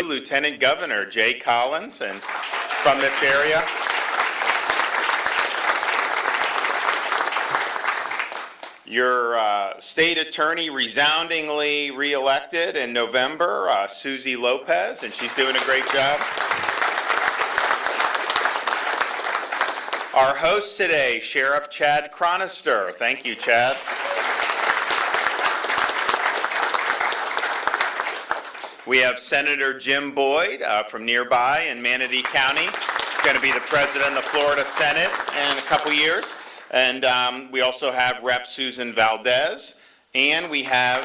Lieutenant Governor Jay Collins, and from this area. Your state attorney resoundingly reelected in November, Susie Lopez, and she's doing a great job. Our host today, Sheriff Chad Kronister. Thank you, Chad. We have Senator Jim Boyd from nearby in Manatee County. He's going to be the president of the Florida Senate in a couple years. And we also have Rep. Susan Valdez, and we have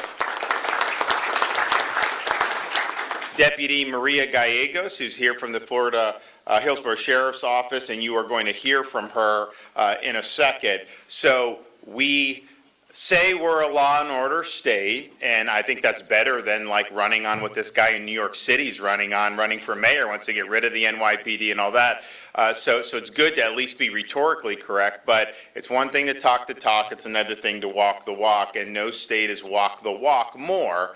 Deputy Maria Gallegos, who's here from the Florida Hillsborough Sheriff's Office, and you are going to hear from her in a second. So we say we're a law and order state, and I think that's better than like running on what this guy in New York City's running for mayor, wants to get rid of the NYPD and all that. So it's good to at least be rhetorically correct, but it's one thing to talk the talk, it's another thing to walk the walk, and no state has walked the walk more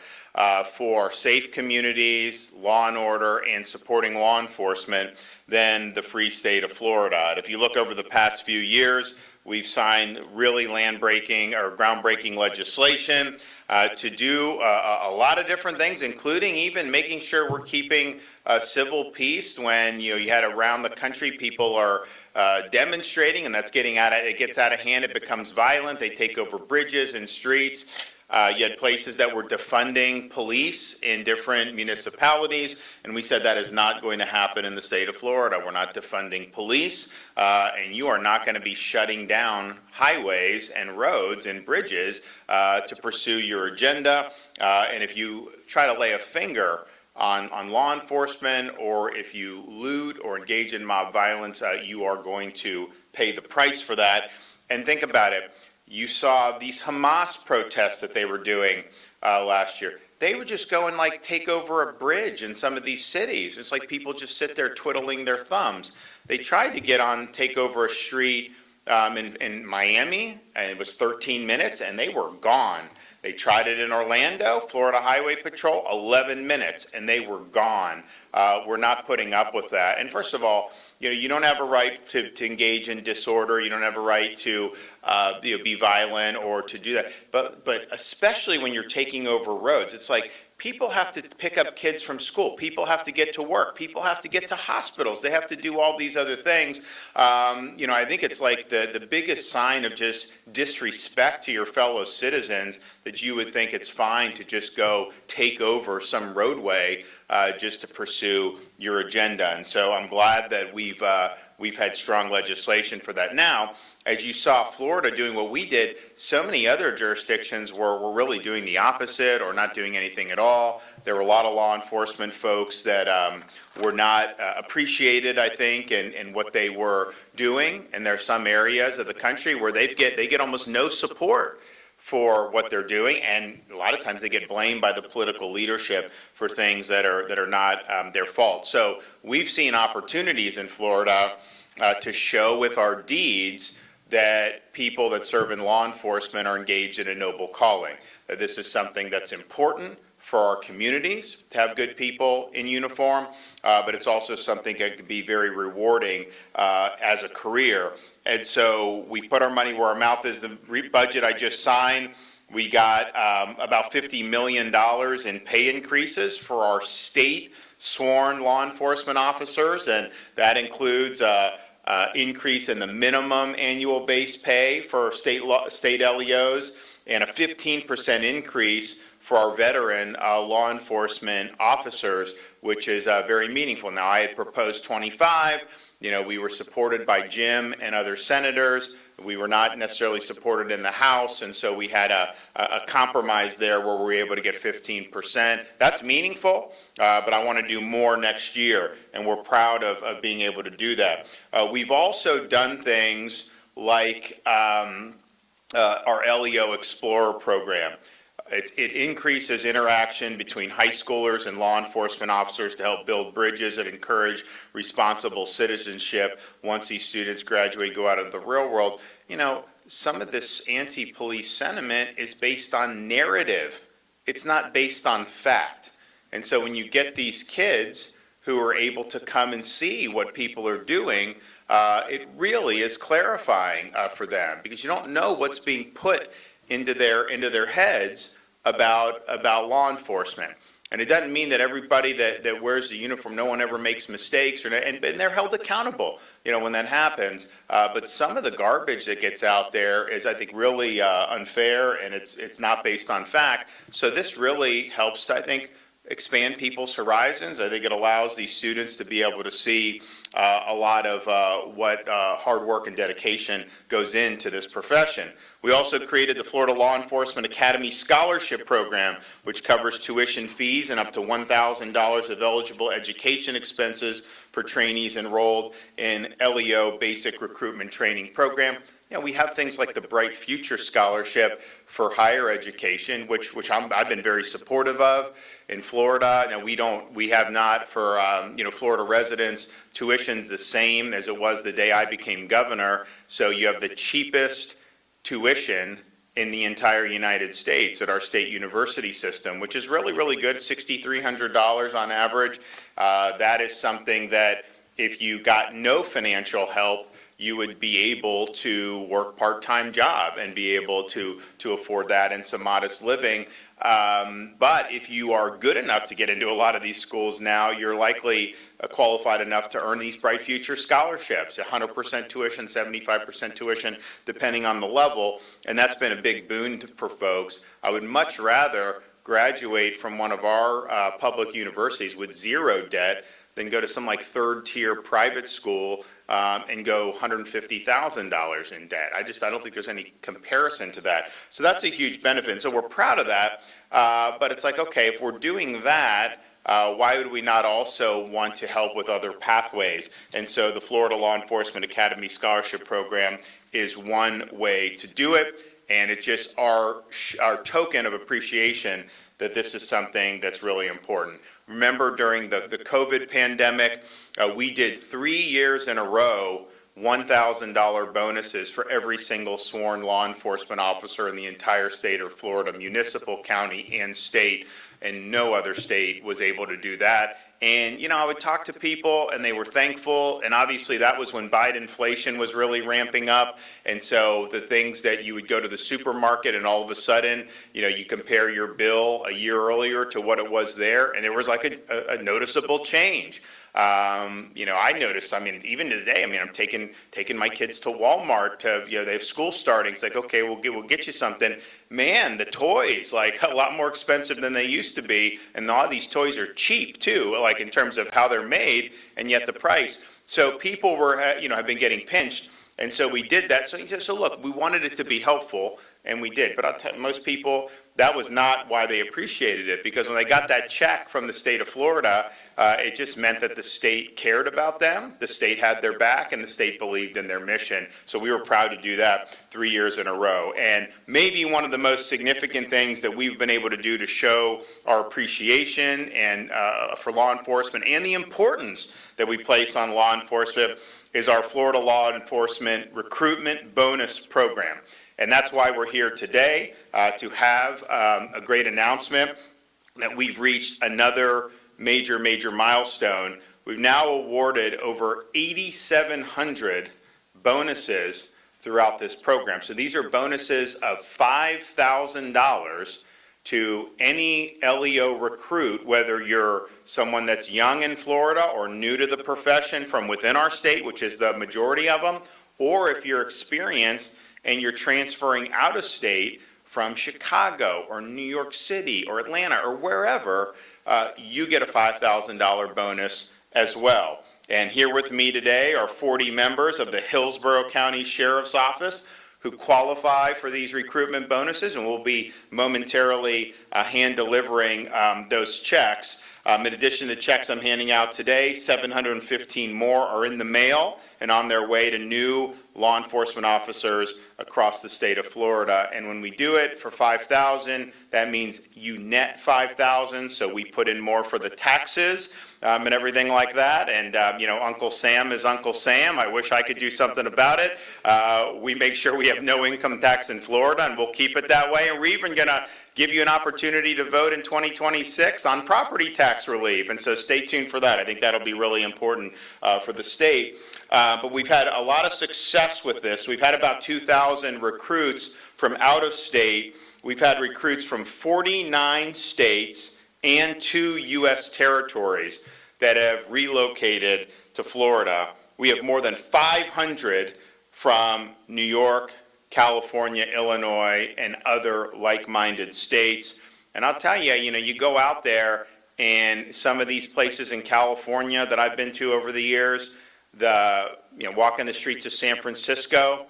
for safe communities, law and order, and supporting law enforcement than the free state of Florida. And if you look over the past few years, we've signed really land-breaking or groundbreaking legislation to do a lot of different things, including even making sure we're keeping civil peace when you had around the country people are demonstrating, and that's it gets out of hand, it becomes violent, they take over bridges and streets. You had places that were defunding police in different municipalities, and we said that is not going to happen in the state of Florida. We're not defunding police, and you are not going to be shutting down highways and roads and bridges to pursue your agenda. And if you try to lay a finger on law enforcement, or if you loot or engage in mob violence, you are going to pay the price for that. And think about it. You saw these Hamas protests that they were doing last year. They would just go and like take over a bridge in some of these cities. It's like people just sit there twiddling their thumbs. They tried to take over a street in Miami, and it was 13 minutes, and they were gone. They tried it in Orlando, Florida Highway Patrol, 11 minutes, and they were gone. We're not putting up with that. And first of all, you don't have a right to engage in disorder. You don't have a right to be violent or to do that. But especially when you're taking over roads, it's like people have to pick up kids from school. People have to get to work. People have to get to hospitals. They have to do all these other things. I think it's like the biggest sign of just disrespect to your fellow citizens that you would think it's fine to just go take over some roadway just to pursue your agenda. And so I'm glad that we've had strong legislation for that. Now, as you saw Florida doing what we did, so many other jurisdictions were really doing the opposite or not doing anything at all. There were a lot of law enforcement folks that were not appreciated, I think, in what they were doing. And there are some areas of the country where they get almost no support for what they're doing, and a lot of times they get blamed by the political leadership for things that are not their fault. So we've seen opportunities in Florida to show with our deeds that people that serve in law enforcement are engaged in a noble calling. That this is something that's important for our communities to have good people in uniform, but it's also something that could be very rewarding as a career. And so we put our money where our mouth is. The budget I just signed, we got about $50 million in pay increases for our state sworn law enforcement officers, and that includes increase in the minimum annual base pay for state LEOs and a 15% increase for our veteran law enforcement officers, which is very meaningful. Now, I had proposed 25. We were supported by Jim and other senators. We were not necessarily supported in the House, and so we had a compromise there where we were able to get 15%. That's meaningful, but I want to do more next year, and we're proud of being able to do that. We've also done things like our LEO Explorer program. It increases interaction between high schoolers and law enforcement officers to help build bridges and encourage responsible citizenship once these students graduate and go out into the real world. Some of this anti-police sentiment is based on narrative. It's not based on fact. And so when you get these kids who are able to come and see what people are doing, it really is clarifying for them, because you don't know what's being put into their heads about law enforcement. And it doesn't mean that everybody that wears the uniform, no one ever makes mistakes, and they're held accountable, when that happens. But some of the garbage that gets out there is, I think, really unfair, and it's not based on fact. So this really helps, I think, expand people's horizons. I think it allows these students to be able to see a lot of what hard work and dedication goes into this profession. We also created the Florida Law Enforcement Academy Scholarship Program, which covers tuition fees and up to $1,000 of eligible education expenses for trainees enrolled in LEO Basic Recruitment Training Program. We have things like the Bright Future Scholarship for higher education, which I've been very supportive of in Florida. Now we have not for Florida residents tuition's the same as it was the day I became governor. So you have the cheapest tuition in the entire United States at our state university system, which is really, really good, $6,300 on average. That is something that if you got no financial help, you would be able to work part-time job and be able to afford that and some modest living. But if you are good enough to get into a lot of these schools now, you're likely qualified enough to earn these Bright Future scholarships, 100% tuition, 75% tuition, depending on the level. And that's been a big boon for folks. I would much rather graduate from one of our public universities with zero debt than go to some like third-tier private school and go $150,000 in debt. I don't think there's any comparison to that. So that's a huge benefit. And so we're proud of that. But it's like, okay, if we're doing that, why would we not also want to help with other pathways? And so the Florida Law Enforcement Academy Scholarship Program is one way to do it. And it's just our token of appreciation that this is something that's really important. Remember, during the COVID pandemic, we did 3 years in a row $1,000 bonuses for every single sworn law enforcement officer in the entire state of Florida, municipal, county, and state, and no other state was able to do that. And, I would talk to people, and they were thankful, and obviously that was when Bidenflation was really ramping up, and so the things that you would go to the supermarket, and all of a sudden, you compare your bill a year earlier to what it was there, and there was like a noticeable change. I noticed, even today, I'm taking my kids to Walmart to, they have school starting. It's like, okay, we'll get you something. Man, the toys, like a lot more expensive than they used to be. And a lot of these toys are cheap too, like in terms of how they're made, and yet the price. So people have been getting pinched. And so we did that. So look, we wanted it to be helpful, and we did. But I'll tell most people, that was not why they appreciated it, because when they got that check from the state of Florida, it just meant that the state cared about them, the state had their back, and the state believed in their mission. So we were proud to do that 3 years in a row. And maybe one of the most significant things that we've been able to do to show our appreciation and for law enforcement and the importance that we place on law enforcement is our Florida Law Enforcement Recruitment Bonus Program. And that's why we're here today, to have a great announcement that we've reached another major milestone. We've now awarded over 8,700 bonuses throughout this program. So these are bonuses of $5,000 to any LEO recruit, whether you're someone that's young in Florida or new to the profession from within our state, which is the majority of them, or if you're experienced and you're transferring out of state from Chicago or New York City or Atlanta or wherever, you get a $5,000 bonus as well. And here with me today are 40 members of the Hillsborough County Sheriff's Office who qualify for these recruitment bonuses, and we'll be momentarily hand delivering those checks. In addition to checks I'm handing out today, 715 more are in the mail and on their way to new law enforcement officers across the state of Florida. And when we do it for $5,000, that means you net $5,000, so we put in more for the taxes and everything like that. And, Uncle Sam is Uncle Sam. I wish I could do something about it. We make sure we have no income tax in Florida, and we'll keep it that way. And we're even going to give you an opportunity to vote in 2026 on property tax relief. And so stay tuned for that. I think that'll be really important for the state. But we've had a lot of success with this. We've had about 2,000 recruits from out of state. We've had recruits from 49 states and 2 U.S. territories that have relocated to Florida. We have more than 500 from New York, California, Illinois, and other like-minded states. And I'll tell you, you go out there and some of these places in California that I've been to over the years, walking the streets of San Francisco,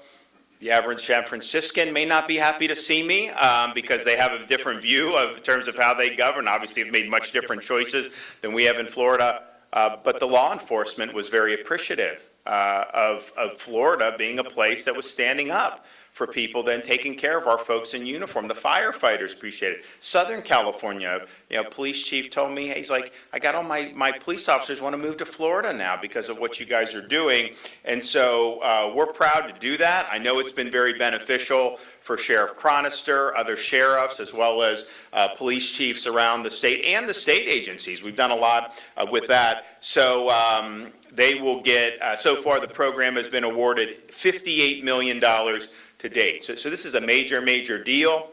the average San Franciscan may not be happy to see me because they have a different view in terms of how they govern. Obviously, they've made much different choices than we have in Florida. But the law enforcement was very appreciative of Florida being a place that was standing up for people, then taking care of our folks in uniform. The firefighters appreciate it. Southern California, police chief told me, he's like, I got all my police officers want to move to Florida now because of what you guys are doing. And so we're proud to do that. I know it's been very beneficial for Sheriff Kronister, other sheriffs, as well as police chiefs around the state and the state agencies. We've done a lot with that. So they will get, so far the program has been awarded $58 million to date. So this is a major, major deal.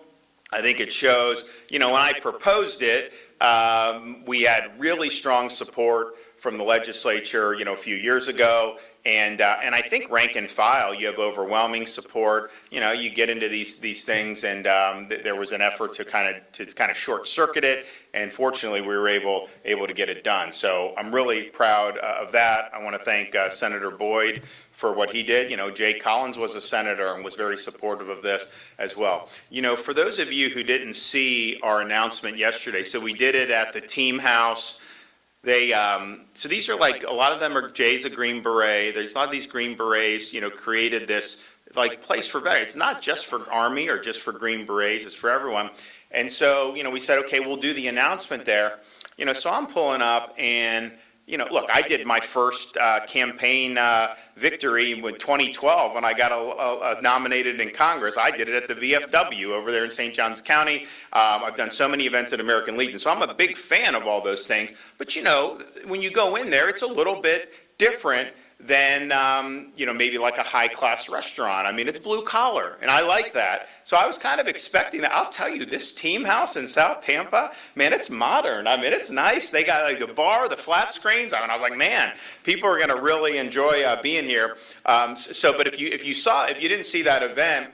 I think it shows, when I proposed it, we had really strong support from the legislature, a few years ago. And I think rank and file, you have overwhelming support. You get into these things, and there was an effort to kind of short circuit it. And fortunately, we were able to get it done. So I'm really proud of that. I want to thank Senator Boyd for what he did. Jay Collins was a senator and was very supportive of this as well. For those of you who didn't see our announcement yesterday, so we did it at the Team House. So these are a lot of them are Jay's a Green Beret. There's a lot of these Green Berets, created this place for veterans. It's not just for Army or just for Green Berets, it's for everyone. And so, we said, okay, we'll do the announcement there. So I'm pulling up and, look, I did my first campaign victory in 2012 when I got nominated in Congress. I did it at the VFW over there in St. Johns County. I've done so many events at American Legion, so I'm a big fan of all those things. But when you go in there, it's a little bit different than maybe like a high-class restaurant. I mean, it's blue collar, and I like that. So I was kind of expecting that. I'll tell you, this Team House in South Tampa, man, it's modern. I mean, it's nice. They got the bar, the flat screens. I was like, man, people are going to really enjoy being here. But if you didn't see that event,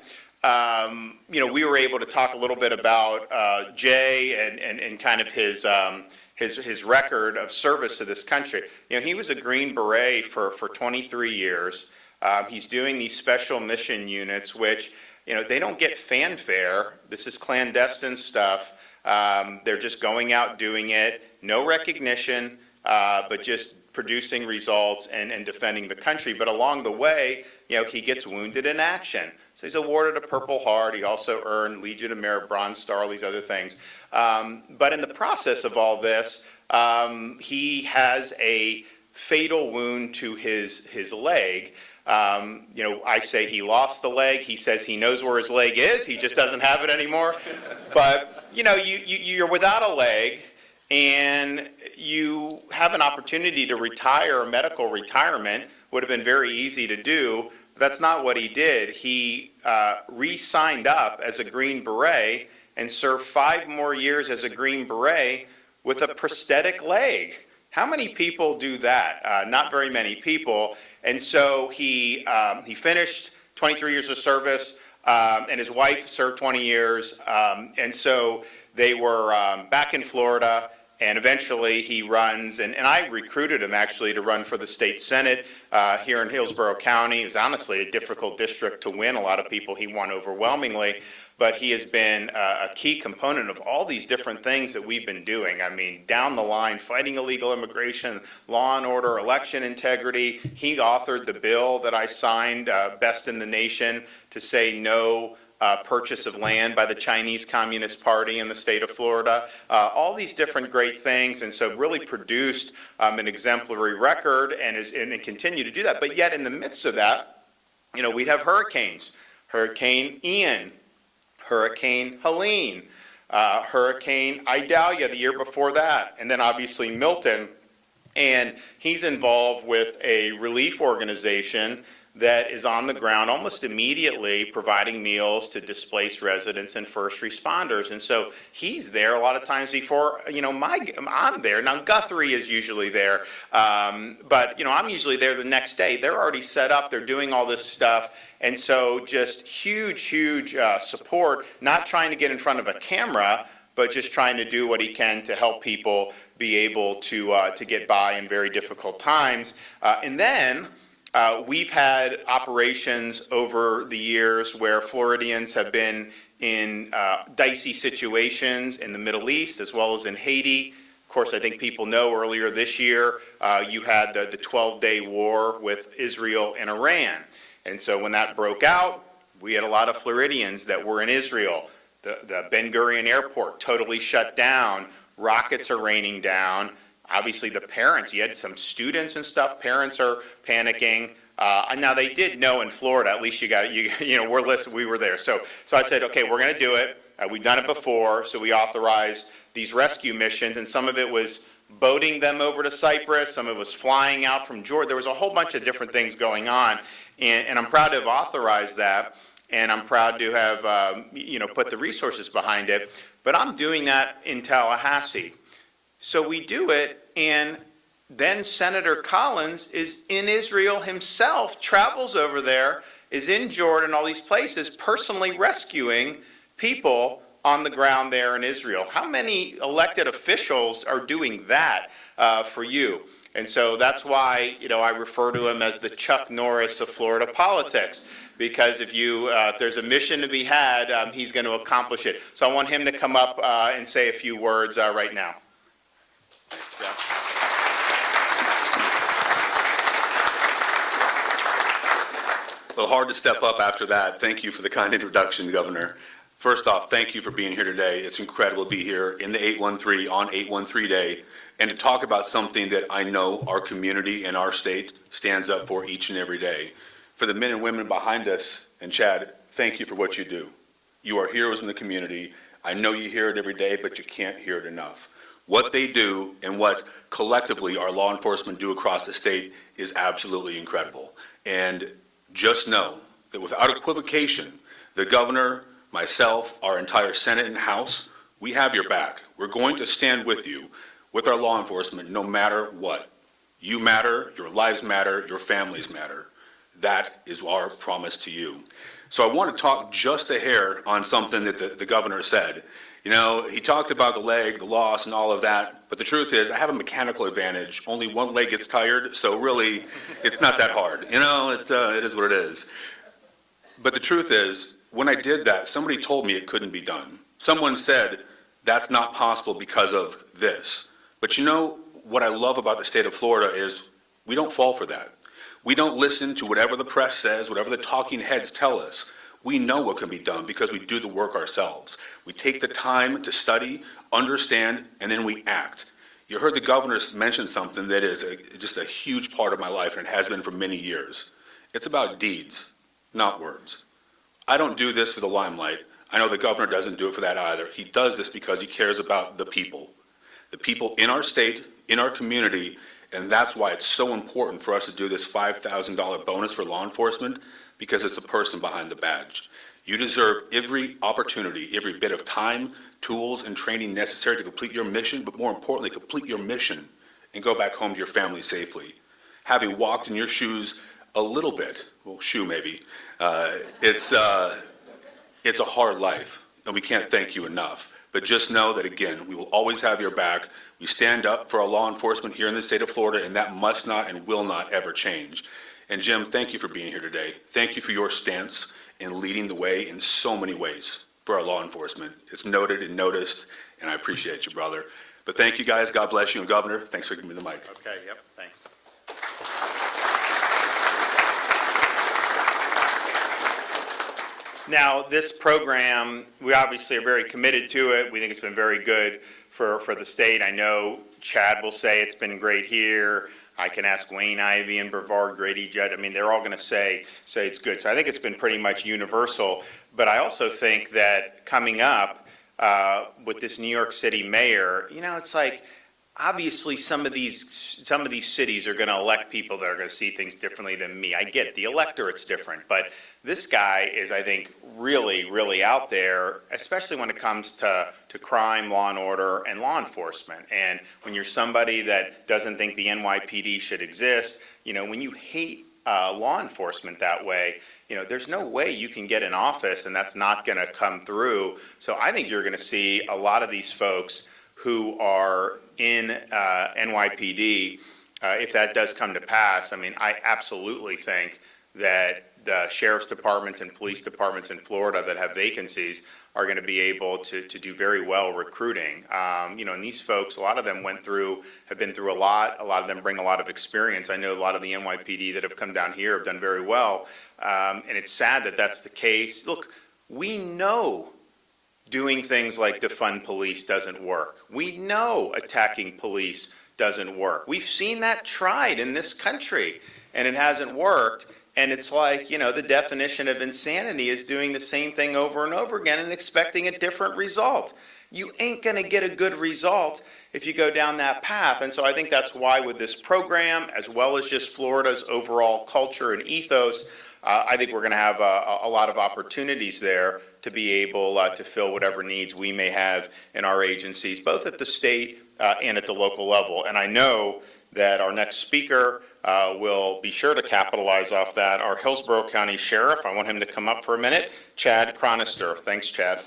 we were able to talk a little bit about Jay and kind of his record of service to this country. He was a Green Beret for 23 years. He's doing these special mission units, which, they don't get fanfare. This is clandestine stuff. They're just going out doing it, no recognition, but just producing results and defending the country. But along the way, he gets wounded in action. So he's awarded a Purple Heart. He also earned Legion of Merit, Bronze Star, all these other things. But in the process of all this, he has a fatal wound to his leg. I say he lost the leg. He says he knows where his leg is. He just doesn't have it anymore. But, you're without a leg, and you have an opportunity to retire. A medical retirement would have been very easy to do. But that's not what he did. He re-signed up as a Green Beret and served 5 more years as a Green Beret with a prosthetic leg. How many people do that? Not very many people. And so he finished 23 years of service, and his wife served 20 years. And so they were back in Florida, and eventually he runs, and I recruited him actually to run for the state senate here in Hillsborough County. It was honestly a difficult district to win. A lot of people he won overwhelmingly. But he has been a key component of all these different things that we've been doing. I mean, down the line, fighting illegal immigration, law and order, election integrity. He authored the bill that I signed, best in the nation, to say no purchase of land by the Chinese Communist Party in the state of Florida. All these different great things, and so really produced an exemplary record and continue to do that. But yet in the midst of that, we'd have hurricanes. Hurricane Ian, Hurricane Helene, Hurricane Idalia the year before that, and then obviously Milton. And he's involved with a relief organization that is on the ground almost immediately providing meals to displaced residents and first responders. And so he's there a lot of times before, I'm there. Now Guthrie is usually there, but I'm usually there the next day. They're already set up, they're doing all this stuff. And so just huge support, not trying to get in front of a camera, but just trying to do what he can to help people be able to get by in very difficult times. And then we've had operations over the years where Floridians have been in dicey situations in the Middle East as well as in Haiti. Of course, I think people know earlier this year you had the 12-day war with Israel and Iran. And so when that broke out, we had a lot of Floridians that were in Israel. The Ben Gurion airport totally shut down. Rockets are raining down. Obviously, the parents, you had some students and stuff, parents are panicking. Now, they did know in Florida, at least we were there. So I said, okay, we're going to do it. We've done it before, so we authorized these rescue missions, and some of it was boating them over to Cyprus, some of it was flying out from Jordan. There was a whole bunch of different things going on, and I'm proud to have authorized that, and I'm proud to have put the resources behind it. But I'm doing that in Tallahassee. So we do it, and then Senator Collins is in Israel himself, travels over there, is in Jordan, all these places, personally rescuing people on the ground there in Israel. How many elected officials are doing that for you? And so that's why I refer to him as the Chuck Norris of Florida politics, because if there's a mission to be had, he's going to accomplish it. So I want him to come up and say a few words right now. Yeah. Well, hard to step up after that. Thank you for the kind introduction, Governor. First off, thank you for being here today. It's incredible to be here in the 813 on 813 Day and to talk about something that I know our community and our state stands up for each and every day. For the men and women behind us, and Chad, thank you for what you do. You are heroes in the community. I know you hear it every day, but you can't hear it enough. What they do and what collectively our law enforcement do across the state is absolutely incredible. And just know that without equivocation, the governor, myself, our entire Senate and House, we have your back. We're going to stand with you, with our law enforcement, no matter what. You matter, your lives matter, your families matter. That is our promise to you. So I want to talk just a hair on something that the governor said. He talked about the leg, the loss, and all of that, but the truth is I have a mechanical advantage. Only one leg gets tired, so really it's not that hard. It is what it is. But the truth is, when I did that, somebody told me it couldn't be done. Someone said, that's not possible because of this. But what I love about the state of Florida is we don't fall for that. We don't listen to whatever the press says, whatever the talking heads tell us. We know what can be done because we do the work ourselves. We take the time to study, understand, and then we act. You heard the governor mention something that is just a huge part of my life, and it has been for many years. It's about deeds, not words. I don't do this for the limelight. I know the governor doesn't do it for that either. He does this because he cares about the people in our state, in our community, and that's why it's so important for us to do this $5,000 bonus for law enforcement, because it's the person behind the badge. You deserve every opportunity, every bit of time, tools, and training necessary to complete your mission, but more importantly, complete your mission and go back home to your family safely. Having walked in your shoes a little bit, well, shoe maybe, it's a hard life, and we can't thank you enough. But just know that, again, we will always have your back. We stand up for our law enforcement here in the state of Florida, and that must not and will not ever change. And Jim, thank you for being here today. Thank you for your stance in leading the way in so many ways for our law enforcement. It's noted and noticed, and I appreciate you, brother. But thank you, guys. God bless you, and Governor, thanks for giving me the mic. Okay, yep, thanks. Now, this program, we obviously are very committed to it. We think it's been very good for the state. I know Chad will say it's been great here. I can ask Wayne Ivey and Brevard Grady Judd. I mean, they're all going to say it's good. So I think it's been pretty much universal. But I also think that coming up, with this New York City mayor, it's like, obviously some of these cities are going to elect people that are going to see things differently than me. I get it. The electorate's different, but this guy is, I think, really, really out there, especially when it comes to crime, law and order, and law enforcement. And when you're somebody that doesn't think the NYPD should exist, when you hate law enforcement that way, there's no way you can get in office and that's not going to come through. So I think you're going to see a lot of these folks who are in NYPD, if that does come to pass. I mean, I absolutely think that the sheriff's departments and police departments in Florida that have vacancies are going to be able to do very well recruiting. And these folks, a lot of them have been through a lot. A lot of them bring a lot of experience. I know a lot of the NYPD that have come down here have done very well. And it's sad that that's the case. Look, we know doing things like defund police doesn't work. We know attacking police doesn't work. We've seen that tried in this country, and it hasn't worked. And it's like, the definition of insanity is doing the same thing over and over again and expecting a different result. You ain't going to get a good result if you go down that path. And so I think that's why with this program, as well as just Florida's overall culture and ethos, I think we're going to have a lot of opportunities there to be able to fill whatever needs we may have in our agencies, both at the state and at the local level. And I know that our next speaker will be sure to capitalize off that. Our Hillsborough County Sheriff, I want him to come up for a minute, Chad Kronister. Thanks, Chad.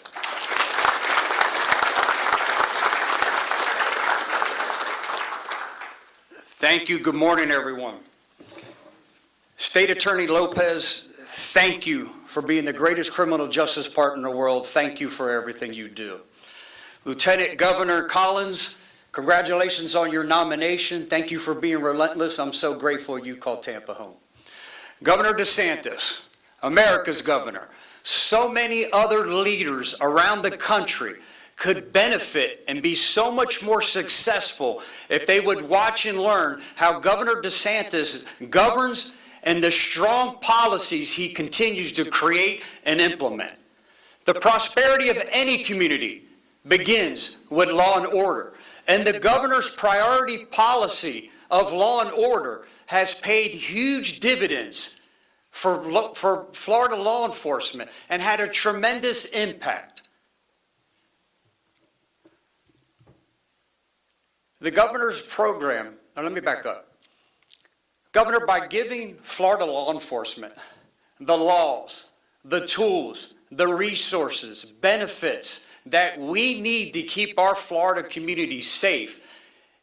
Thank you. Good morning, everyone. State Attorney Lopez, thank you for being the greatest criminal justice partner in the world. Thank you for everything you do. Lieutenant Governor Collins, congratulations on your nomination. Thank you for being relentless. I'm so grateful you called Tampa home. Governor DeSantis, America's governor, so many other leaders around the country could benefit and be so much more successful if they would watch and learn how Governor DeSantis governs and the strong policies he continues to create and implement. The prosperity of any community begins with law and order. And the governor's priority policy of law and order has paid huge dividends for Florida law enforcement and had a tremendous impact. The governor's program, now let me back up. Governor, by giving Florida law enforcement the laws, the tools, the resources, benefits that we need to keep our Florida community safe,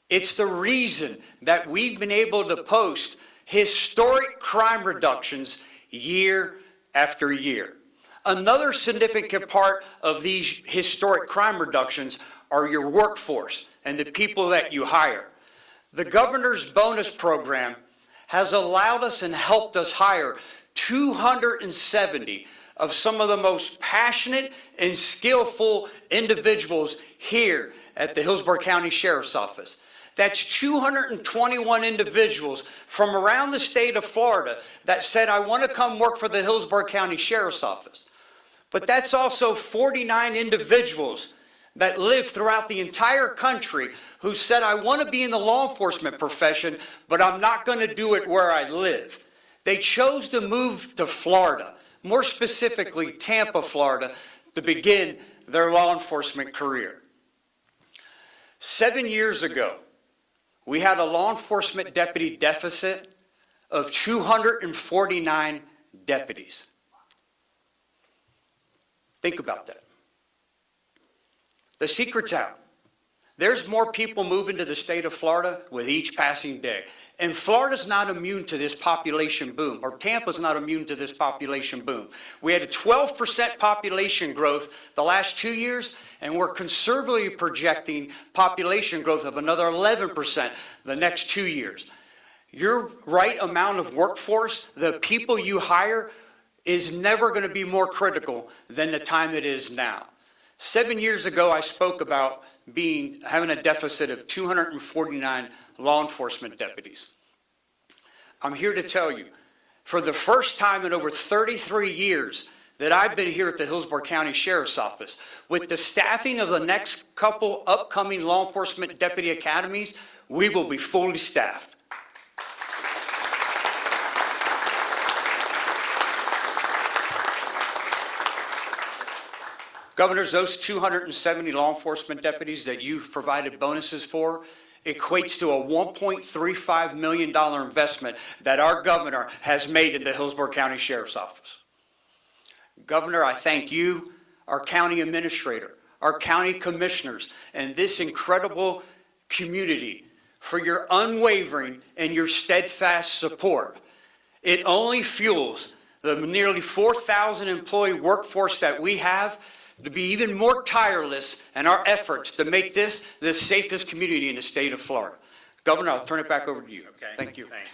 it's the reason that we've been able to post historic crime reductions year after year. Another significant part of these historic crime reductions are your workforce and the people that you hire. The governor's bonus program has allowed us and helped us hire 270 of some of the most passionate and skillful individuals here at the Hillsborough County Sheriff's Office. That's 221 individuals from around the state of Florida that said, I want to come work for the Hillsborough County Sheriff's Office. But that's also 49 individuals that live throughout the entire country who said, I want to be in the law enforcement profession, but I'm not going to do it where I live. They chose to move to Florida, more specifically Tampa, Florida, to begin their law enforcement career. 7 years ago, we had a law enforcement deputy deficit of 249 deputies. Think about that. The secret's out. There's more people moving to the state of Florida with each passing day. And Florida's not immune to this population boom, or Tampa's not immune to this population boom. We had a 12% population growth the last 2 years, and we're conservatively projecting population growth of another 11% the next 2 years. Your right amount of workforce, the people you hire, is never going to be more critical than the time it is now. 7 years ago, I spoke about having a deficit of 249 law enforcement deputies. I'm here to tell you, for the first time in over 33 years, that I've been here at the Hillsborough County Sheriff's Office. With the staffing of the next couple upcoming law enforcement deputy academies, we will be fully staffed. Governors, those 270 law enforcement deputies that you've provided bonuses for equates to a $1.35 million investment that our governor has made in the Hillsborough County Sheriff's Office. Governor, I thank you, our county administrator, our county commissioners, and this incredible community for your unwavering and your steadfast support. It only fuels the nearly 4,000 employee workforce that we have to be even more tireless in our efforts to make this the safest community in the state of Florida. Governor, I'll turn it back over to you. Okay. Thank you. Thanks.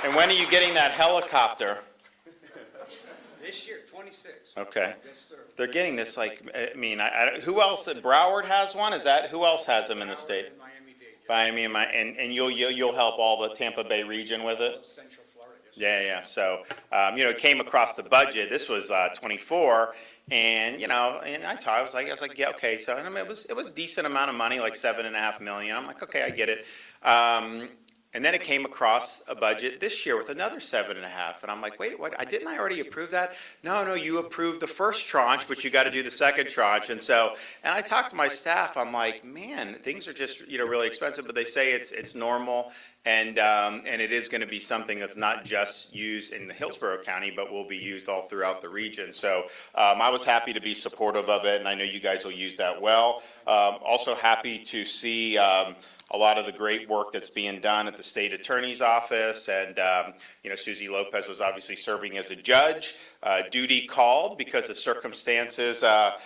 And when are you getting that helicopter? This year, 26. Okay. Yes, sir. They're getting this, like, I mean, who else? Broward has one? Is that, who else has them in the state? Miami and you'll help all the Tampa Bay region with it? Central Florida. Yeah. So, it came across the budget. This was 24, and and I was like, yeah, okay. So, and I mean, it was a decent amount of money, like $7.5 million. I'm like, okay, I get it. And then it came across a budget this year with another 7.5, and I'm like, wait, what? Didn't I already approve that? No, you approved the first tranche, but you got to do the second tranche. And I talked to my staff. I'm like, man, things are just really expensive. But they say it's normal, and it is going to be something that's not just used in the Hillsborough County, but will be used all throughout the region. So I was happy to be supportive of it, and I know you guys will use that well. Also happy to see a lot of the great work that's being done at the state attorney's office, and Susie Lopez was obviously serving as a judge, duty called because of circumstances that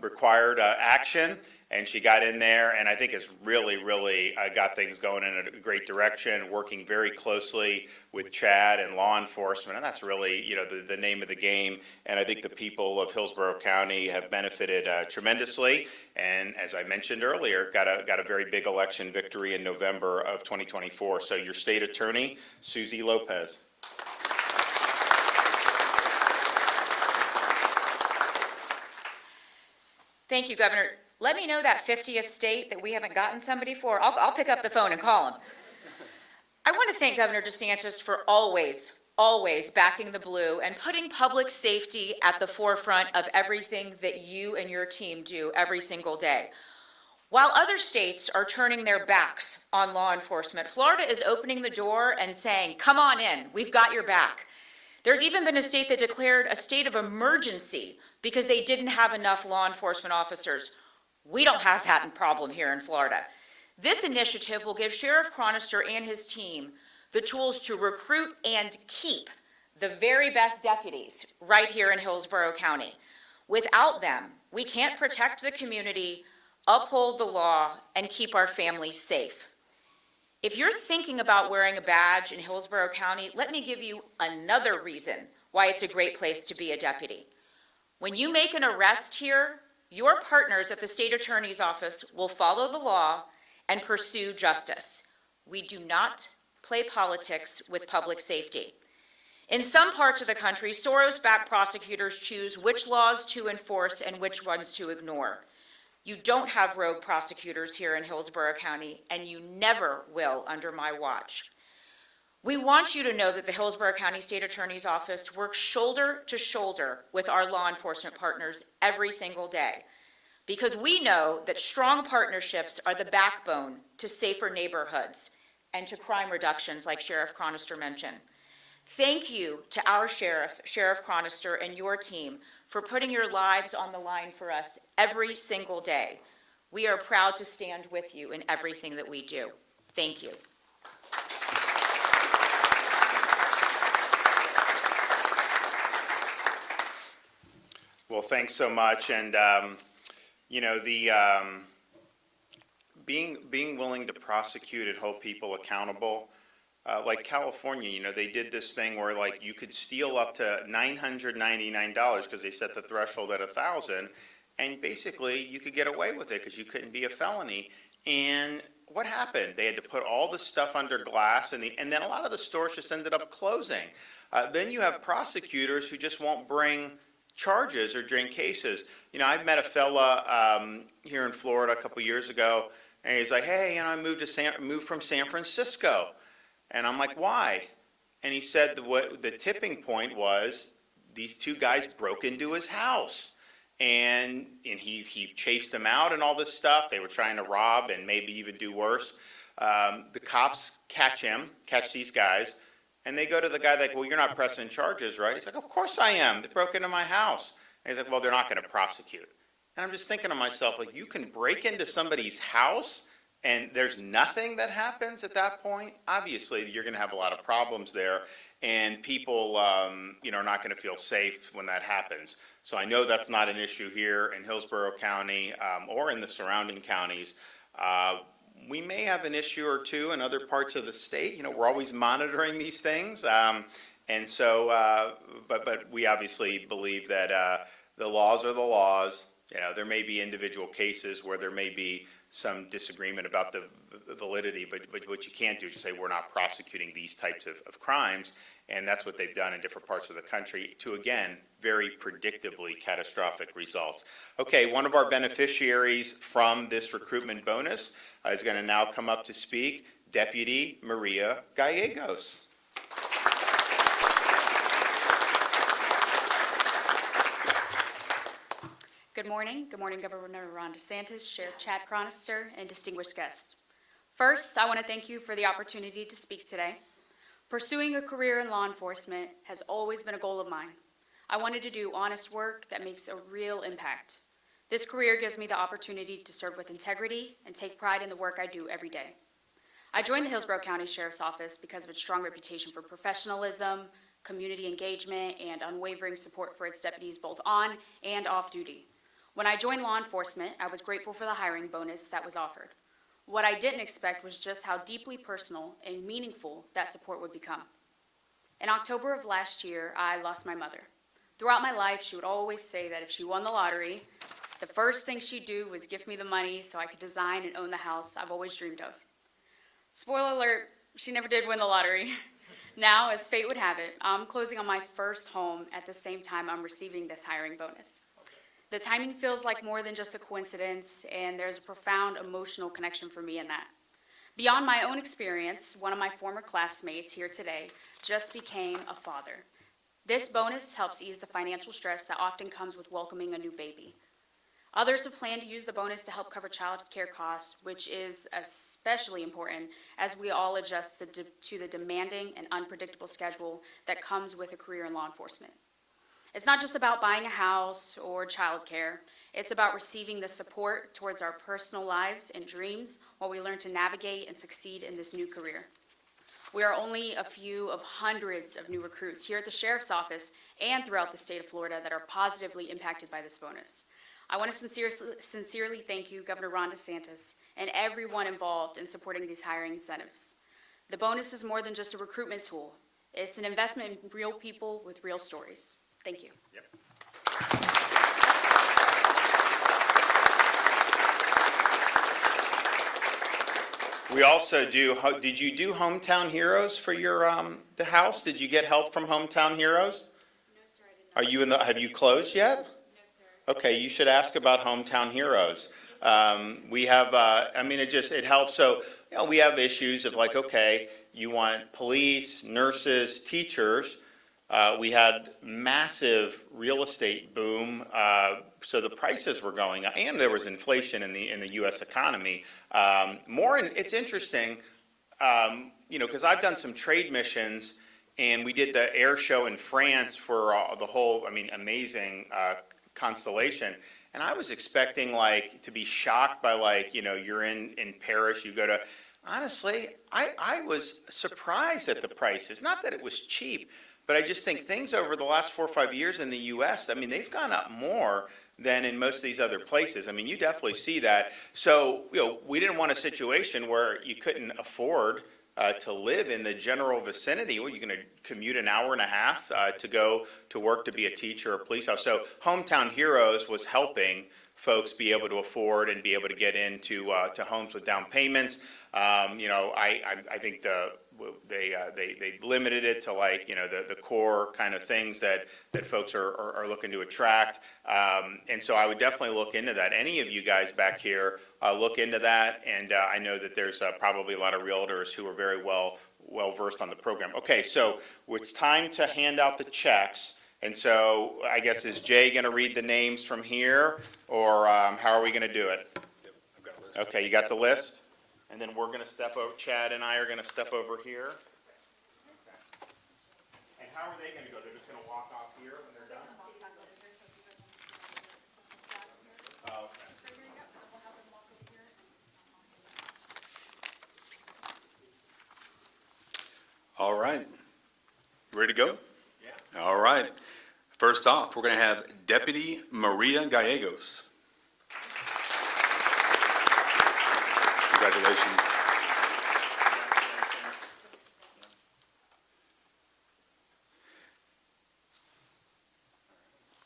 required action, and she got in there, and I think it's really got things going in a great direction, working very closely with Chad and law enforcement, and that's really the name of the game. And I think the people of Hillsborough County have benefited tremendously. And as I mentioned earlier, got a very big election victory in November of 2024. So your state attorney, Susie Lopez. Thank you, Governor. Let me know that 50th state that we haven't gotten somebody for. I'll pick up the phone and call him. I want to thank Governor DeSantis for always backing the blue and putting public safety at the forefront of everything that you and your team do every single day. While other states are turning their backs on law enforcement, Florida is opening the door and saying, come on in, we've got your back. There's even been a state that declared a state of emergency because they didn't have enough law enforcement officers. We don't have that problem here in Florida. This initiative will give Sheriff Kronister and his team the tools to recruit and keep the very best deputies right here in Hillsborough County. Without them, we can't protect the community, uphold the law, and keep our families safe. If you're thinking about wearing a badge in Hillsborough County, let me give you another reason why it's a great place to be a deputy. When you make an arrest here, your partners at the state attorney's office will follow the law and pursue justice. We do not play politics with public safety. In some parts of the country, Soros-backed prosecutors choose which laws to enforce and which ones to ignore. You don't have rogue prosecutors here in Hillsborough County, and you never will under my watch. We want you to know that the Hillsborough County State Attorney's Office works shoulder to shoulder with our law enforcement partners every single day, because we know that strong partnerships are the backbone to safer neighborhoods and to crime reductions like Sheriff Kronister mentioned. Thank you to our Sheriff Kronister, and your team for putting your lives on the line for us every single day. We are proud to stand with you in everything that we do. Thank you. Well, thanks so much. And, being willing to prosecute and hold people accountable, like California, they did this thing where like you could steal up to $999 because they set the threshold at $1,000, and basically you could get away with it because you couldn't be a felony. And what happened? They had to put all the stuff under glass, and then a lot of the stores just ended up closing. Then you have prosecutors who just won't bring charges or bring cases. I met a fella here in Florida a couple years ago, and he's like, "Hey, I moved from San Francisco," and I'm like, "Why?" And he said the tipping point was these two guys broke into his house. And he chased them out and all this stuff. They were trying to rob and maybe even do worse. The cops catch these guys, and they go to the guy like, "Well, you're not pressing charges, right?" He's like, "Of course I am. They broke into my house." And he's like, "Well, they're not going to prosecute." And I'm just thinking to myself, like, you can break into somebody's house and there's nothing that happens at that point? Obviously, you're going to have a lot of problems there, and people, are not going to feel safe when that happens. So I know that's not an issue here in Hillsborough County or in the surrounding counties. We may have an issue or two in other parts of the state. We're always monitoring these things. And so, but we obviously believe that the laws are the laws. There may be individual cases where there may be some disagreement about the validity, but what you can't do is just say we're not prosecuting these types of crimes, and that's what they've done in different parts of the country to, again, very predictably catastrophic results. Okay, one of our beneficiaries from this recruitment bonus is going to now come up to speak, Deputy Maria Gallegos. Good morning. Good morning, Governor Ron DeSantis, Sheriff Chad Kronister, and distinguished guests. First, I want to thank you for the opportunity to speak today. Pursuing a career in law enforcement has always been a goal of mine. I wanted to do honest work that makes a real impact. This career gives me the opportunity to serve with integrity and take pride in the work I do every day. I joined the Hillsborough County Sheriff's Office because of its strong reputation for professionalism, community engagement, and unwavering support for its deputies both on and off duty. When I joined law enforcement, I was grateful for the hiring bonus that was offered. What I didn't expect was just how deeply personal and meaningful that support would become. In October of last year, I lost my mother. Throughout my life, she would always say that if she won the lottery, the first thing she'd do was give me the money so I could design and own the house I've always dreamed of. Spoiler alert, she never did win the lottery. Now, as fate would have it, I'm closing on my first home at the same time I'm receiving this hiring bonus. The timing feels like more than just a coincidence, and there's a profound emotional connection for me in that. Beyond my own experience, one of my former classmates here today just became a father. This bonus helps ease the financial stress that often comes with welcoming a new baby. Others have planned to use the bonus to help cover child care costs, which is especially important as we all adjust to the demanding and unpredictable schedule that comes with a career in law enforcement. It's not just about buying a house or childcare. It's about receiving the support towards our personal lives and dreams while we learn to navigate and succeed in this new career. We are only a few of hundreds of new recruits here at the Sheriff's Office and throughout the state of Florida that are positively impacted by this bonus. I want to sincerely thank you, Governor Ron DeSantis, and everyone involved in supporting these hiring incentives. The bonus is more than just a recruitment tool. It's an investment in real people with real stories. Thank you. Yep. We also did you do Hometown Heroes for your, the house? Did you get help from Hometown Heroes? No, sir, I did not. Have you closed yet? No, sir. Okay, you should ask about Hometown Heroes. We have, it helps. So, we have issues of like, okay, you want police, nurses, teachers. We had massive real estate boom, so the prices were going up, and there was inflation in the U.S. economy. It's interesting, because I've done some trade missions, and we did the air show in France for the whole, amazing constellation. And I was expecting to be shocked by you're in Paris, you go to. Honestly, I was surprised at the prices. Not that it was cheap. But I just think things over the last 4 or 5 years in the U.S., they've gone up more than in most of these other places. You definitely see that. So, we didn't want a situation where you couldn't afford to live in the general vicinity. Well, you're going to commute an hour and a half to go to work to be a teacher or a police officer. So, Hometown Heroes was helping folks be able to afford and be able to get into to homes with down payments. I think they limited it to like, the core kind of things that folks are looking to attract. And so I would definitely look into that. Any of you guys back here, look into that. And I know that there's probably a lot of realtors who are very well versed on the program. Okay, so it's time to hand out the checks. And so I guess, is Jay going to read the names from here, or how are we going to do it? I've got a list. Okay, you got the list? And then we're going to step over, Chad and I are going to step over here. Okay. And how are they going to go? They're just going to walk off here when they're done? Oh, okay. All right. Ready to go? Yeah. All right. First off, we're going to have Deputy Maria Gallegos. Congratulations.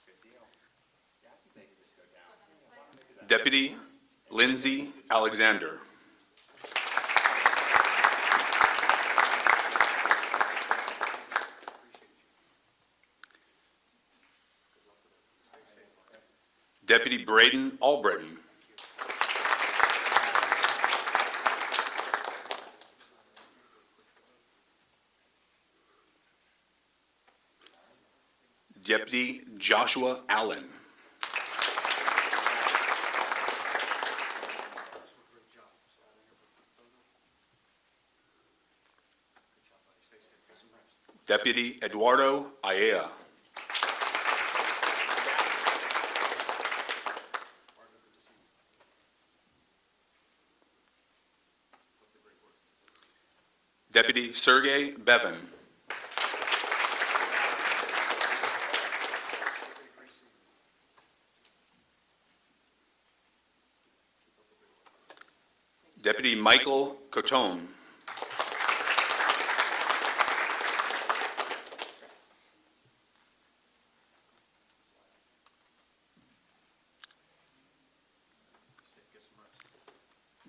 Good deal. Yeah, I think they can just go down. Deputy Lindsay Alexander. Deputy Braden Albritton. Deputy Joshua Allen. Deputy Eduardo Ayala. Deputy Sergey Bevan. Deputy Michael Cotone.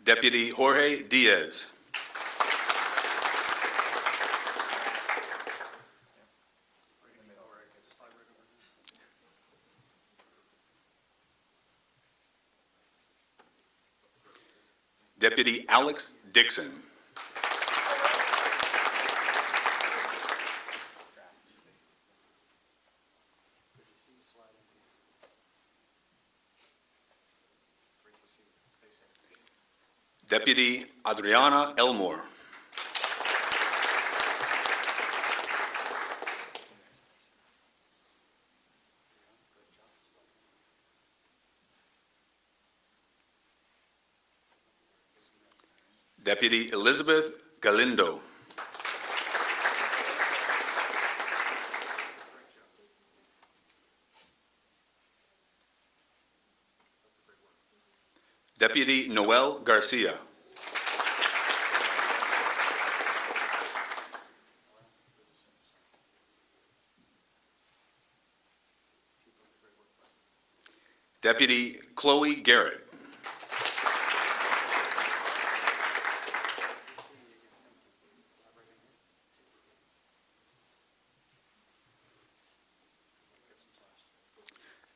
Deputy Jorge Diaz. Deputy Alex Dixon. Deputy Adriana Elmore. Deputy Elizabeth Galindo. Deputy Noel Garcia. Deputy Chloe Garrett.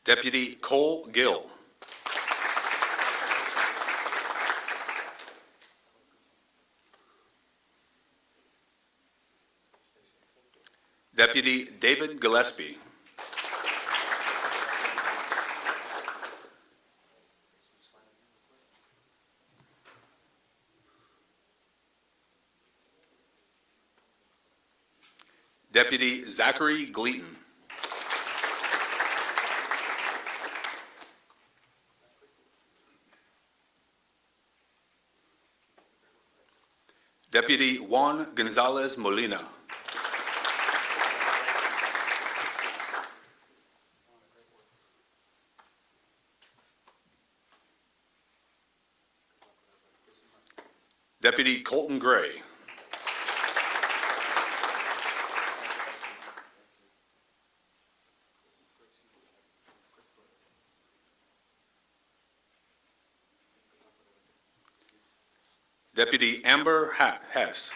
Deputy Cole Gill. Deputy David Gillespie. Deputy Zachary Gleaton. Deputy Juan Gonzalez Molina. Deputy Colton Gray. Deputy Amber Hess.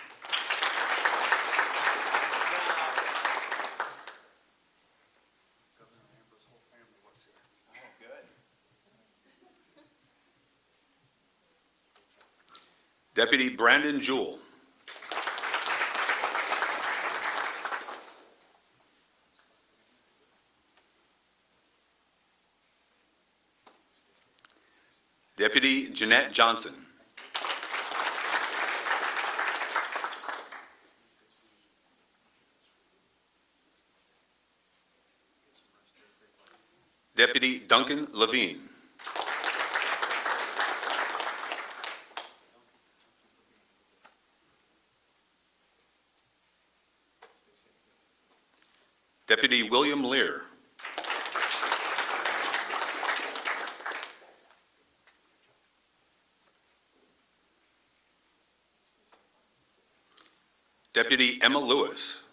Deputy Brandon Jewell. Deputy Jeanette Johnson. Deputy Duncan Levine. Deputy William Lear. Deputy Emma Lewis.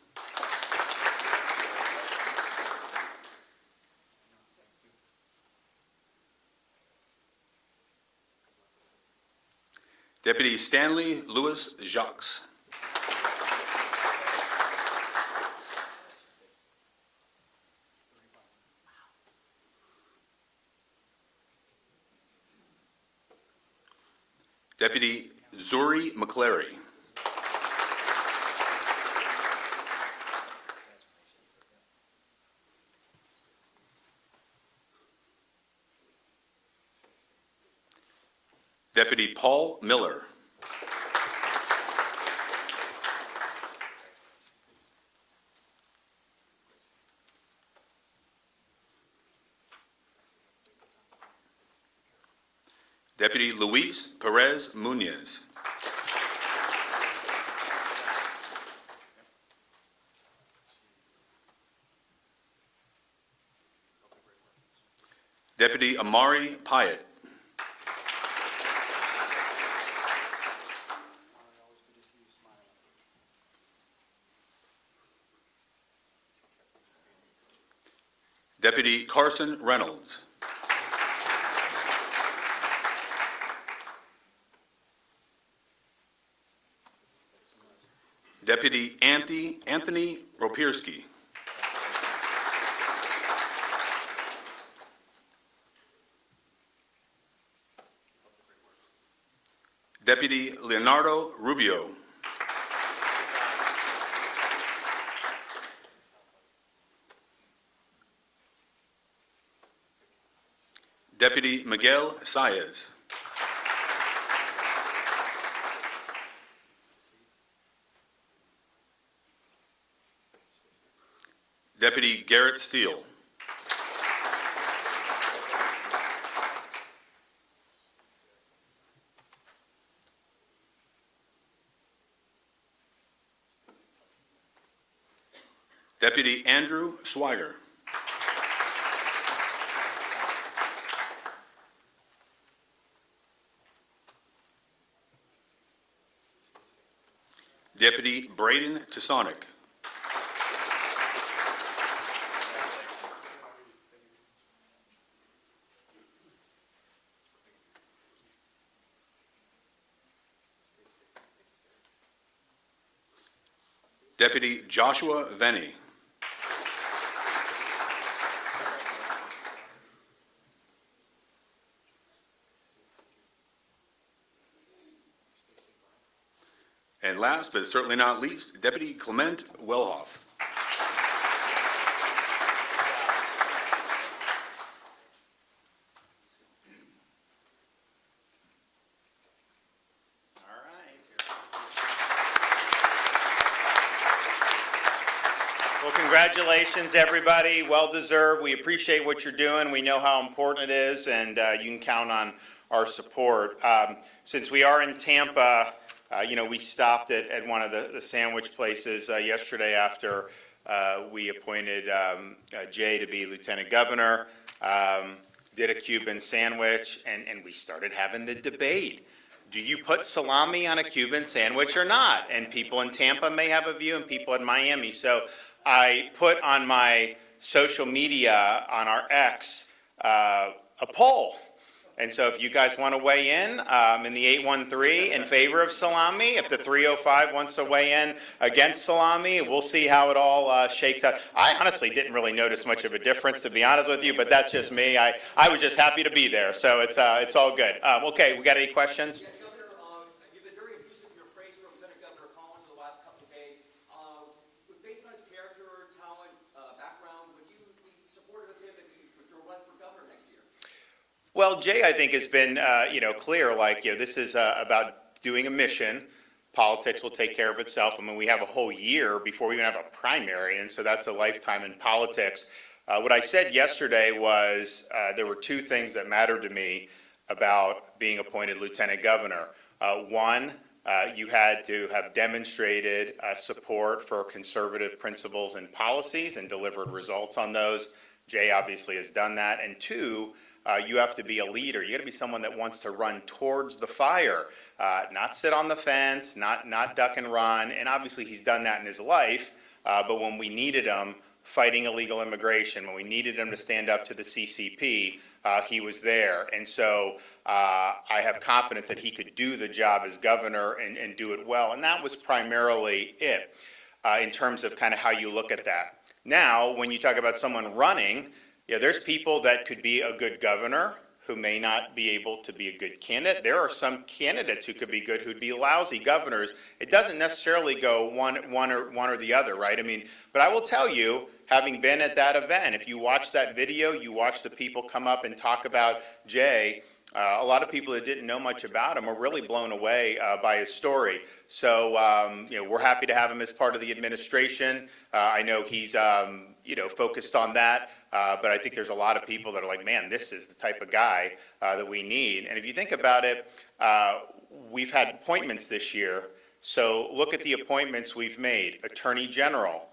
Deputy Stanley Louis Jacques. Deputy Zuri McClary. Deputy Paul Miller. Deputy Luis Perez Munoz. Deputy Amari Pyatt. Deputy Carson Reynolds. Deputy Anthony Ropierski. Deputy Leonardo Rubio. Deputy Miguel Saez. Deputy Garrett Steele. Deputy Andrew Swiger. Deputy Braden Tasonic. Deputy Joshua Venny. And last, but certainly not least, Deputy Clement Wellhoff. Well, congratulations, everybody. Well-deserved. We appreciate what you're doing. We know how important it is, and you can count on our support. Since we are in Tampa, we stopped at one of the sandwich places yesterday after we appointed Jay to be Lieutenant Governor, did a Cuban sandwich, and we started having the debate. Do you put salami on a Cuban sandwich or not? And people in Tampa may have a view, and people in Miami. So I put on my social media, on our X, a poll. And so if you guys want to weigh in the 813 in favor of salami, if the 305 wants to weigh in against salami, we'll see how it all shakes out. I honestly didn't really notice much of a difference, to be honest with you, but that's just me. I was just happy to be there, so it's all good. Okay, we got any questions? Yes, Governor, you've been very effusive in your praise for Lieutenant Governor Collins for the last couple of days. Based on his character, talent, background, would you be supportive of him if he were to run for governor next year? Well, Jay, I think, has been, clear, this is about doing a mission. Politics will take care of itself. I mean, we have a whole year before we even have a primary, and so that's a lifetime in politics. What I said yesterday was there were two things that mattered to me about being appointed lieutenant governor. One, you had to have demonstrated support for conservative principles and policies and delivered results on those. Jay obviously has done that. And two, you have to be a leader. You got to be someone that wants to run towards the fire, not sit on the fence, not duck and run. And obviously he's done that in his life. But when we needed him fighting illegal immigration, when we needed him to stand up to the CCP, he was there. And so I have confidence that he could do the job as governor and do it well. And that was primarily it in terms of kind of how you look at that. Now, when you talk about someone running, there's people that could be a good governor who may not be able to be a good candidate. There are some candidates who could be good who'd be lousy governors. It doesn't necessarily go one or the other, right? I mean, but I will tell you, having been at that event, if you watch that video, you watch the people come up and talk about Jay, a lot of people that didn't know much about him are really blown away by his story. So, we're happy to have him as part of the administration. I know he's, focused on that. But I think there's a lot of people that are like, man, this is the type of guy that we need. And if you think about it, we've had appointments this year. So look at the appointments we've made. Attorney General.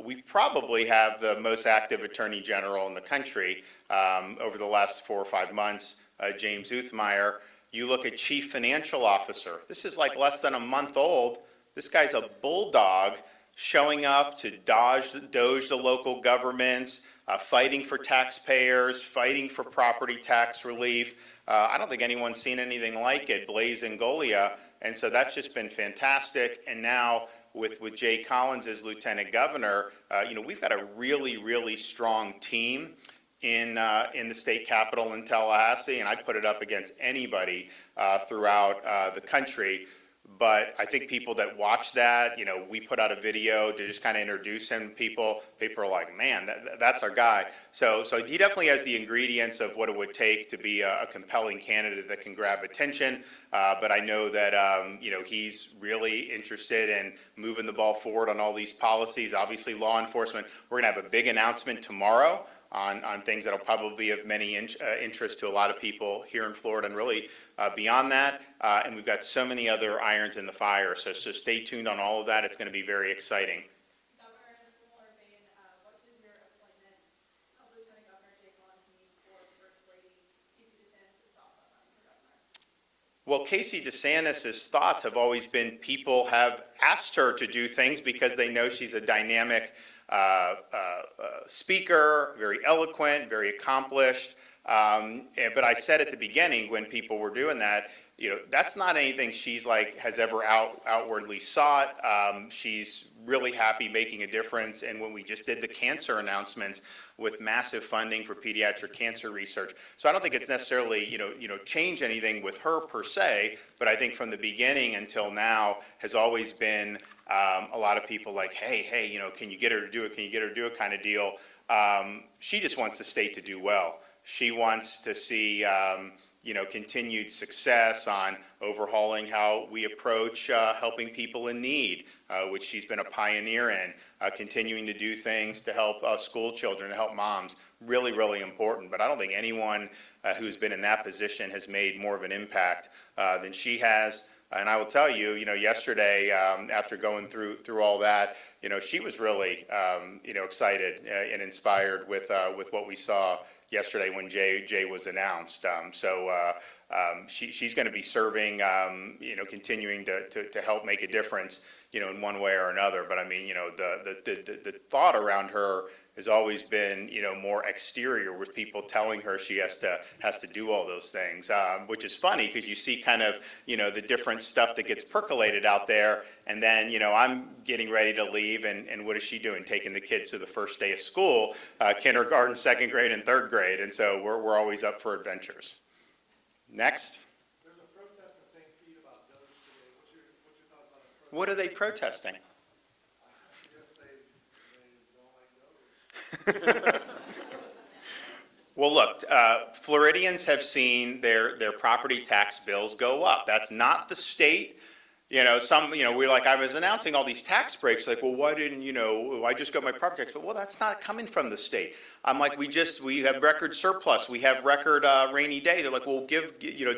We probably have the most active Attorney General in the country over the last 4 or 5 months, James Uthmeyer. You look at Chief Financial Officer. This is like less than a month old. This guy's a bulldog showing up to doge the local governments, fighting for taxpayers, fighting for property tax relief. I don't think anyone's seen anything like it, Blaze and Golia. And so that's just been fantastic. And now with Jay Collins as lieutenant governor, we've got a really, really strong team in the state capitol in Tallahassee, and I'd put it up against anybody throughout the country. But I think people that watch that, we put out a video to just kind of introduce him to people. People are like, man, that's our guy. So he definitely has the ingredients of what it would take to be a compelling candidate that can grab attention. But I know that, he's really interested in moving the ball forward on all these policies. Obviously, law enforcement, we're going to have a big announcement tomorrow on things that'll probably be of many interest to a lot of people here in Florida and really beyond that. And we've got so many other irons in the fire. So stay tuned on all of that. It's going to be very exciting. Governor, in a similar vein, what does your appointment of Lieutenant Governor Jay Collins mean for First Lady Casey DeSantis' thoughts on running for governor? Well, Casey DeSantis' thoughts have always been people have asked her to do things because they know she's a dynamic speaker, very eloquent, very accomplished. But I said at the beginning when people were doing that, that's not anything she's has ever outwardly sought. She's really happy making a difference. And when we just did the cancer announcements with massive funding for pediatric cancer research. So I don't think it's necessarily, change anything with her per se, but I think from the beginning until now has always been a lot of people like, hey, can you get her to do it? Can you get her to do it kind of deal? She just wants the state to do well. She wants to see, continued success on overhauling how we approach helping people in need, which she's been a pioneer in, continuing to do things to help school children, to help moms, really, really important. But I don't think anyone who's been in that position has made more of an impact than she has. And I will tell you, yesterday, after going through all that, she was really, excited and inspired with what we saw yesterday when Jay was announced. She's going to be serving, continuing to help make a difference, in one way or another. But I mean, the thought around her has always been, more exterior, with people telling her she has to do all those things, which is funny because you see kind of, the different stuff that gets percolated out there. And then, I'm getting ready to leave, and what is she doing? Taking the kids to the first day of school, kindergarten, second grade, and third grade. And so we're always up for adventures. Next. There's a protest in St. Pete about DOGE today. What's your thought about the protest? What are they protesting? I guess they don't like DOGE. Well, look, Floridians have seen their property tax bills go up. That's not the state. I was announcing all these tax breaks, like, well, why didn't, I just got my property tax, but well, that's not coming from the state. I'm like, we have record surplus, we have record rainy day. They're like, well,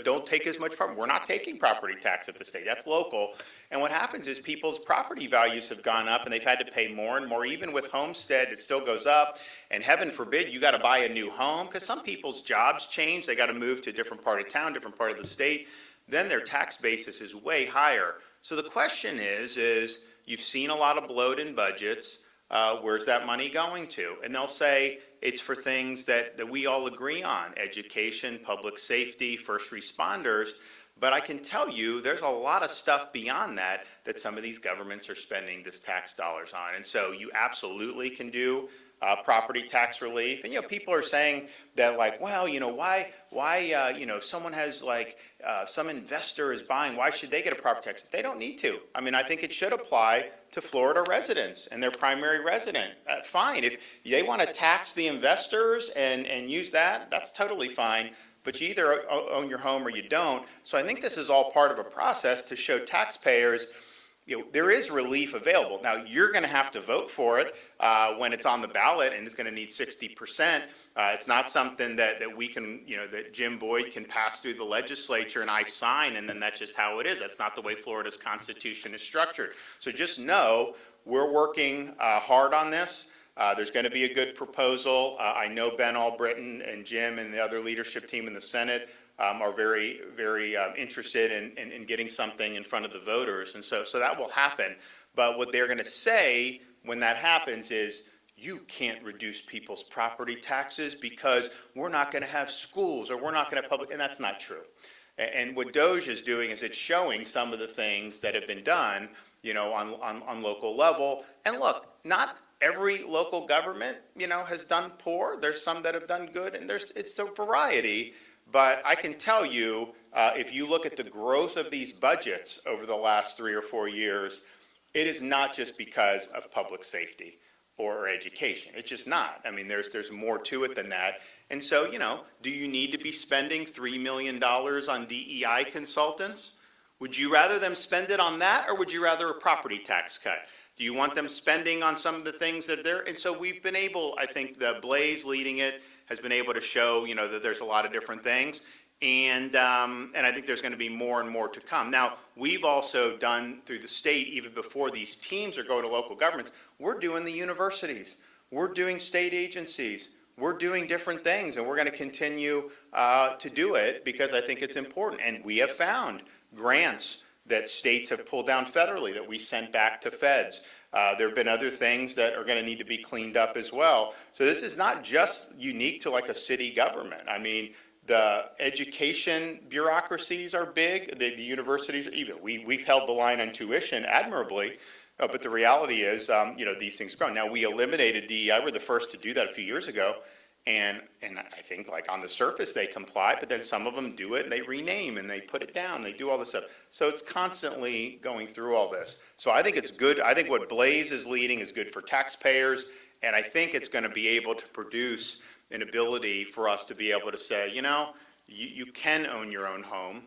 don't take as much property. We're not taking property tax at the state, that's local. And what happens is people's property values have gone up and they've had to pay more and more. Even with homestead, it still goes up. And heaven forbid, you got to buy a new home because some people's jobs change. They got to move to a different part of town, different part of the state. Then their tax basis is way higher. So the question is you've seen a lot of bloat in budgets. Where's that money going to? And they'll say it's for things that we all agree on: education, public safety, first responders. But I can tell you there's a lot of stuff beyond that some of these governments are spending this tax dollars on. And so you absolutely can do property tax relief. And, people are saying that, like, well, why, someone has, like, some investor is buying, why should they get a property tax? They don't need to. I mean, I think it should apply to Florida residents and their primary resident. Fine. If they want to tax the investors and use that, that's totally fine. But you either own your home or you don't. So I think this is all part of a process to show taxpayers, there is relief available. Now, you're going to have to vote for it when it's on the ballot, and it's going to need 60%. It's not something that we can, that Jim Boyd can pass through the legislature and I sign, and then that's just how it is. That's not the way Florida's Constitution is structured. So just know we're working hard on this. There's going to be a good proposal. I know Ben Albritton and Jim and the other leadership team in the Senate are very, very interested in getting something in front of the voters. And so that will happen. But what they're going to say when that happens is, you can't reduce people's property taxes because we're not going to have schools or we're not going to have public, and that's not true. And what DOGE is doing is it's showing some of the things that have been done, on local level. And look, not every local government, has done poor. There's some that have done good, and it's a variety. But I can tell you, if you look at the growth of these budgets over the last 3 or 4 years, it is not just because of public safety or education. It's just not. I mean, there's more to it than that. And so, do you need to be spending $3 million on DEI consultants? Would you rather them spend it on that, or would you rather a property tax cut? Do you want them spending on some of the things that they're, and so we've been able, I think the Blaze leading it has been able to show, that there's a lot of different things. And I think there's going to be more and more to come. Now, we've also done through the state, even before these teams are going to local governments, we're doing the universities, we're doing state agencies, we're doing different things, and we're going to continue to do it because I think it's important. And we have found grants that states have pulled down federally that we sent back to feds. There have been other things that are going to need to be cleaned up as well. So this is not just unique to like a city government. I mean, the education bureaucracies are big. The universities, even we've held the line on tuition admirably. But the reality is, these things grow. Now, we eliminated DEI. We're the first to do that a few years ago. And I think, like, on the surface, they comply, but then some of them do it, and they rename, and they put it down, they do all this stuff. So it's constantly going through all this. So I think it's good. I think what Blaze is leading is good for taxpayers, and I think it's going to be able to produce an ability for us to be able to say, you can own your own home.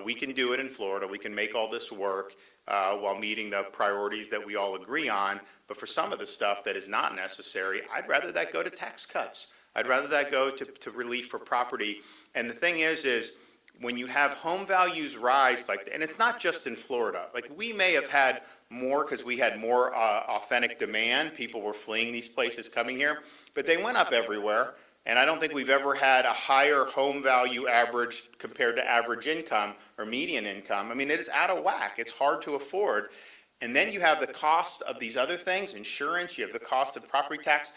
We can do it in Florida. We can make all this work while meeting the priorities that we all agree on. But for some of the stuff that is not necessary, I'd rather that go to tax cuts. I'd rather that go to relief for property. And the thing is when you have home values rise like that, and it's not just in Florida. Like, we may have had more because we had more authentic demand. People were fleeing these places, coming here, but they went up everywhere. And I don't think we've ever had a higher home value average compared to average income or median income. I mean, it is out of whack. It's hard to afford. And then you have the cost of these other things, insurance, you have the cost of property tax.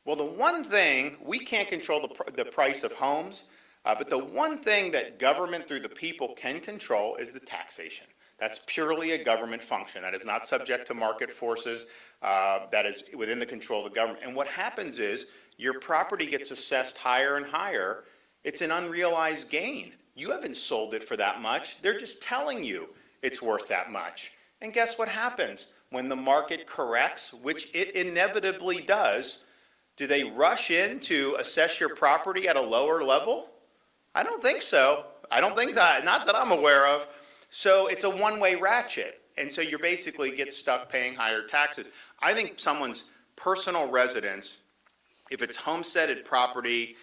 Well, the one thing, we can't control the price of homes, but the one thing that government through the people can control is the taxation. That's purely a government function. That is not subject to market forces. That is within the control of the government. And what happens is your property gets assessed higher and higher. It's an unrealized gain. You haven't sold it for that much. They're just telling you it's worth that much. And guess what happens? When the market corrects, which it inevitably does, do they rush in to assess your property at a lower level? I don't think so. I don't think that, not that I'm aware of. So it's a one-way ratchet. And so you basically get stuck paying higher taxes. I think someone's personal residence, if it's homesteaded property,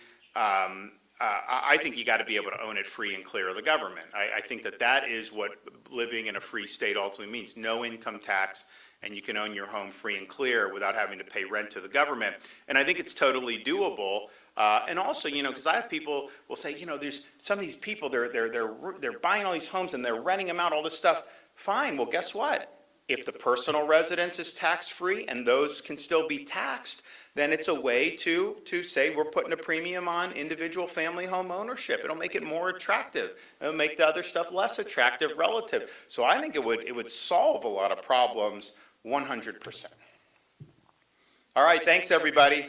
I think you got to be able to own it free and clear of the government. I think that that is what living in a free state ultimately means. No income tax, and you can own your home free and clear without having to pay rent to the government. And I think it's totally doable. And also, because I have people will say, there's some of these people, they're buying all these homes and they're renting them out, all this stuff. Fine. Well, guess what? If the personal residence is tax-free and those can still be taxed, then it's a way to say we're putting a premium on individual family home ownership. It'll make it more attractive. It'll make the other stuff less attractive relative. So I think it would solve a lot of problems 100%. All right, thanks everybody.